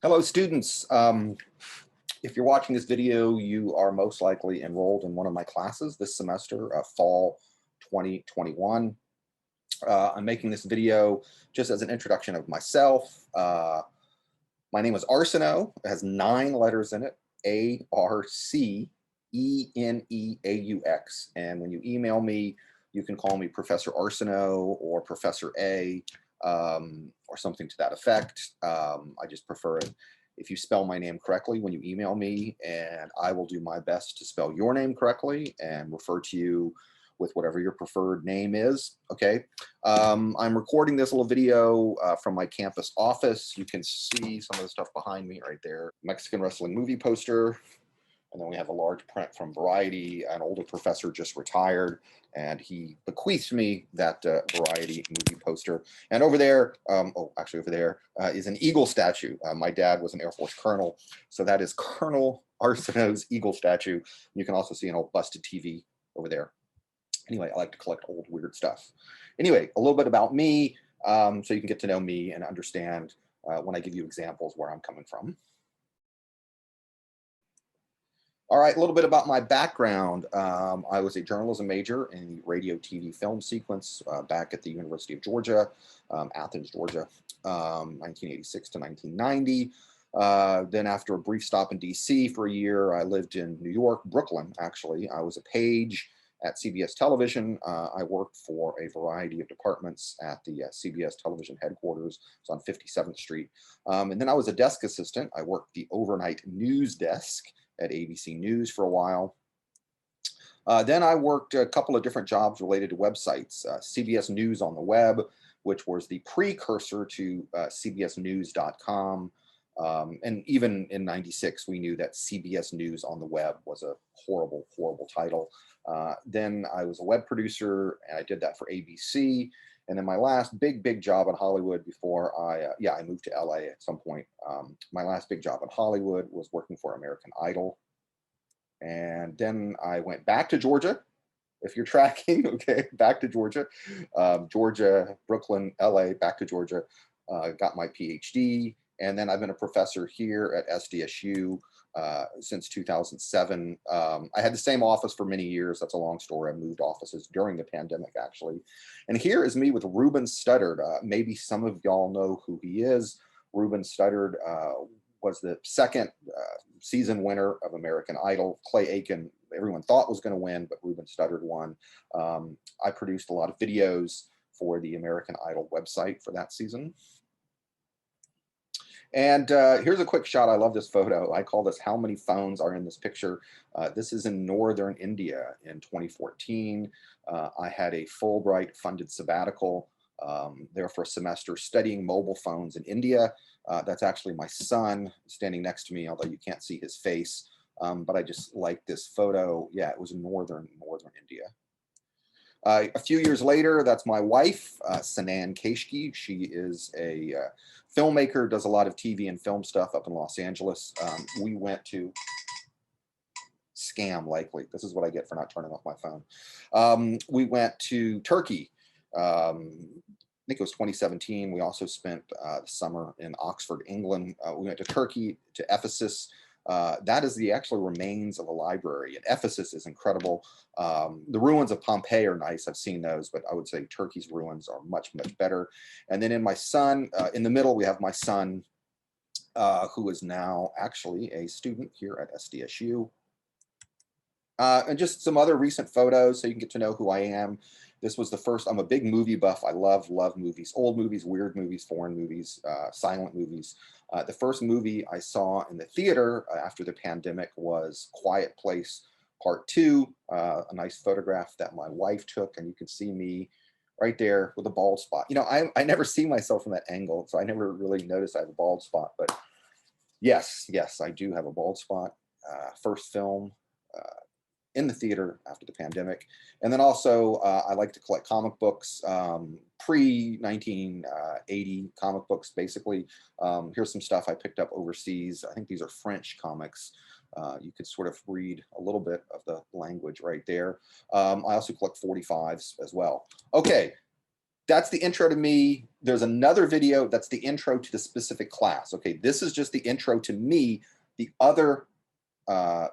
Hello, students. If you're watching this video, you are most likely enrolled in one of my classes this semester, fall 2021. I'm making this video just as an introduction of myself. My name is Arceneaux. It has 9 letters in it, Arceneaux. And when you email me, you can call me Professor Arceneaux or Professor A, or something to that effect. I just prefer it if you spell my name correctly when you email me, and I will do my best to spell your name correctly and refer to you with whatever your preferred name is. Okay. I'm recording this little video from my campus office. You can see some of the stuff behind me right there. Mexican wrestling movie poster. And then we have a large print from Variety. An older professor just retired, and he bequeathed me that Variety movie poster. And over there, over there is an eagle statue. My dad was an Air Force colonel, so that is Colonel Arceneaux's eagle statue. You can also see an old busted TV over there. Anyway, I like to collect old weird stuff. Anyway, a little bit about me, so you can get to know me and understand when I give you examples where I'm coming from. All right, a little bit about my background. I was a journalism major in the radio, TV, film sequence back at the University of Georgia, Athens, Georgia, 1986 to 1990. Then after a brief stop in DC for a year, I lived in New York, Brooklyn, actually. I was a page at CBS Television. I worked for a variety of departments at the CBS Television headquarters. It's on 57th Street. And then I was a desk assistant. I worked the overnight news desk at ABC News for a while. Then I worked a couple of different jobs related to websites. CBS News on the Web, which was the precursor to CBSNews.com. And even in '96, we knew that CBS News on the Web was a horrible, horrible title. Then I was a web producer, and I did that for ABC. And then my last big job in Hollywood before I moved to LA at some point. My last big job in Hollywood was working for American Idol. And then I went back to Georgia, if you're tracking, okay, back to Georgia. Georgia, Brooklyn, LA, back to Georgia, got my PhD. And then I've been a professor here at SDSU since 2007. I had the same office for many years. That's a long story. I moved offices during the pandemic, actually. And here is me with Ruben Studdard. Maybe some of y'all know who he is. Ruben Studdard was the second season winner of American Idol. Clay Aiken, everyone thought was going to win, but Ruben Studdard won. I produced a lot of videos for the American Idol website for that season. And here's a quick shot. I love this photo. I call this "How Many Phones Are in This Picture?" This is in northern India in 2014. I had a Fulbright funded sabbatical there for a semester studying mobile phones in India. That's actually my son standing next to me, although you can't see his face. But I just like this photo. Yeah, it was in northern India. A few years later, that's my wife, Sanan Keshki. She is a filmmaker, does a lot of TV and film stuff up in Los Angeles. We went to scam, likely. This is what I get for not turning off my phone. We went to Turkey. I think it was 2017. We also spent the summer in Oxford, England. We went to Turkey, to Ephesus. That is the actual remains of a library. And Ephesus is incredible. The ruins of Pompeii are nice. I've seen those, but I would say Turkey's ruins are much, much better. And then in the middle, we have my son, who is now actually a student here at SDSU. And just some other recent photos so you can get to know who I am. This was the first. I'm a big movie buff. I love movies, old movies, weird movies, foreign movies, silent movies. The first movie I saw in the theater after the pandemic was Quiet Place Part 2, a nice photograph that my wife took, and you can see me right there with a bald spot. You know, I never see myself from that angle, so I never really noticed I have a bald spot, but yes, I do have a bald spot. First film in the theater after the pandemic. And then also I like to collect comic books, pre-1980 comic books, basically. Here's some stuff I picked up overseas. I think these are French comics. You could sort of read a little bit of the language right there. I also collect 45s as well. Okay, that's the intro to me. there's another video that's the intro to the specific class. Okay, this is just the intro to me. The other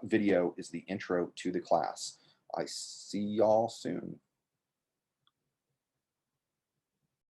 video is the intro to the class. I see y'all soon.